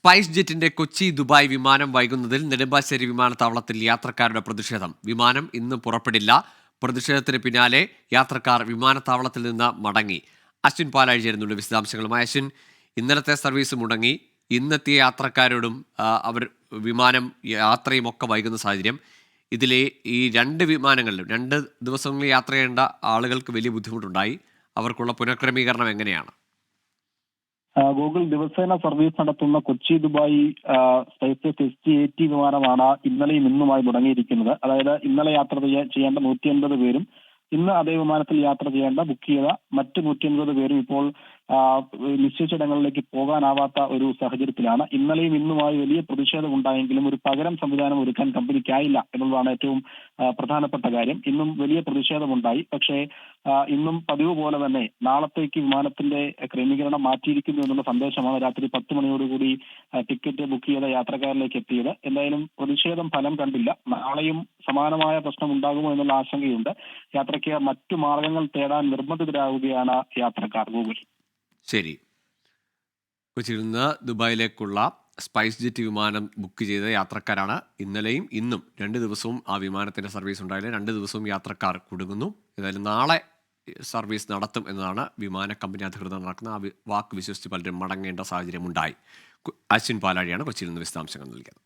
Spice ജെറ്റിന്റെ Kochi Dubai വിമാനം വൈകുന്നതിൽ നെടുമ്പാശ്ശേരി വിമാനത്താവളത്തിൽ യാത്രക്കാരുടെ പ്രതിഷേധം. വിമാനം ഇന്ന് പുറപ്പെടില്ല. പ്രതിഷേധത്തിന് പിന്നാലെ യാത്രക്കാർ വിമാനത്താവളത്തിൽ നിന്ന് മടങ്ങി. അശ്വിൻ പാലാഴി ചേരുന്നുണ്ട് വിശദാംശങ്ങളുമായി. അശ്വിൻ, ഇന്നലത്തെ സർവീസ് മുടങ്ങി. ഇന്നെത്തിയ യാത്രക്കാരോടും അവർ വിമാനം യാത്രയും ഒക്കെ വൈകുന്ന സാഹചര്യം. ഇതിലെ ഈ രണ്ട് വിമാനങ്ങളിലും 2 ദിവസങ്ങളിൽ യാത്ര ചെയ്യേണ്ട ആളുകൾക്ക് വലിയ ബുദ്ധിമുട്ടുണ്ടായി. അവർക്കുള്ള പുനഃക്രമീകരണം എങ്ങനെയാണ്? ഗൂഗിൾ ദിവസേന സർവീസ് നടത്തുന്ന കൊച്ചി ദുബായ് സ്പൈസ്ജെറ്റ് ST-80 വിമാനമാണ് ഇന്നലെയും ഇന്നുമായി മുടങ്ങിയിരിക്കുന്നത്. അതായത് ഇന്നലെ യാത്ര ചെയ്യേണ്ട 180 പേരും ഇന്ന് അതേ വിമാനത്തിൽ യാത്ര ചെയ്യേണ്ട ബുക്ക് ചെയ്ത മറ്റ് 180 പേരും ഇപ്പോൾ നിശ്ചയിച്ചിടങ്ങളിലേക്ക് പോകാനാവാത്ത ഒരു സാഹചര്യത്തിലാണ്. ഇന്നലെയും ഇന്നുമായി വലിയ പ്രതിഷേധം ഉണ്ടായെങ്കിലും ഒരു പകരം സംവിധാനം ഒരുക്കാൻ കമ്പനിക്കായില്ല എന്നുള്ളതാണ് ഏറ്റവും പ്രധാനപ്പെട്ട കാര്യം. ഇന്നും വലിയ പ്രതിഷേധമുണ്ടായി. പക്ഷേ ഇന്നും പതിവ് പോലെ തന്നെ നാളത്തേക്ക് വിമാനത്തിന്റെ ക്രമീകരണം മാറ്റിയിരിക്കുന്നു എന്നുള്ള സന്ദേശമാണ് രാത്രി 10 മണിയോടുകൂടി ടിക്കറ്റ് ബുക്ക് ചെയ്ത യാത്രക്കാരിലേക്ക് എത്തിയത്. എന്തായാലും പ്രതിഷേധം ഫലം കണ്ടില്ല. നാളെയും സമാനമായ പ്രശ്നം ഉണ്ടാകുമോ എന്നുള്ള ആശങ്കയുണ്ട്. യാത്രയ്ക്ക് മറ്റു മാർഗങ്ങൾ തേടാൻ നിർബന്ധിതരാകുകയാണ് യാത്രക്കാർ. ഗൂഗിൾ. ശരി. കൊച്ചിയിൽ നിന്ന് ദുബായിലേക്കുള്ള സ്പൈസ് ജെറ്റ് വിമാനം ബുക്ക് ചെയ്ത യാത്രക്കാരാണ്. ഇന്നലെയും ഇന്നും 2 ദിവസവും ആ വിമാനത്തിൻ്റെ സർവീസ് ഉണ്ടായില്ല. 2 ദിവസവും യാത്രക്കാർ കുടുങ്ങുന്നു. ഏതായാലും നാളെ സർവീസ് നടത്തും എന്നതാണ് വിമാന കമ്പനി അധികൃതർ നടക്കുന്ന ആ വാക്ക് വിശ്വസിച്ച് പലരും മടങ്ങേണ്ട സാഹചര്യമുണ്ടായി. അശ്വിൻ പാലാഴിയാണ് കൊച്ചിയിൽ നിന്ന് വിശദാംശങ്ങൾ നൽകിയത്.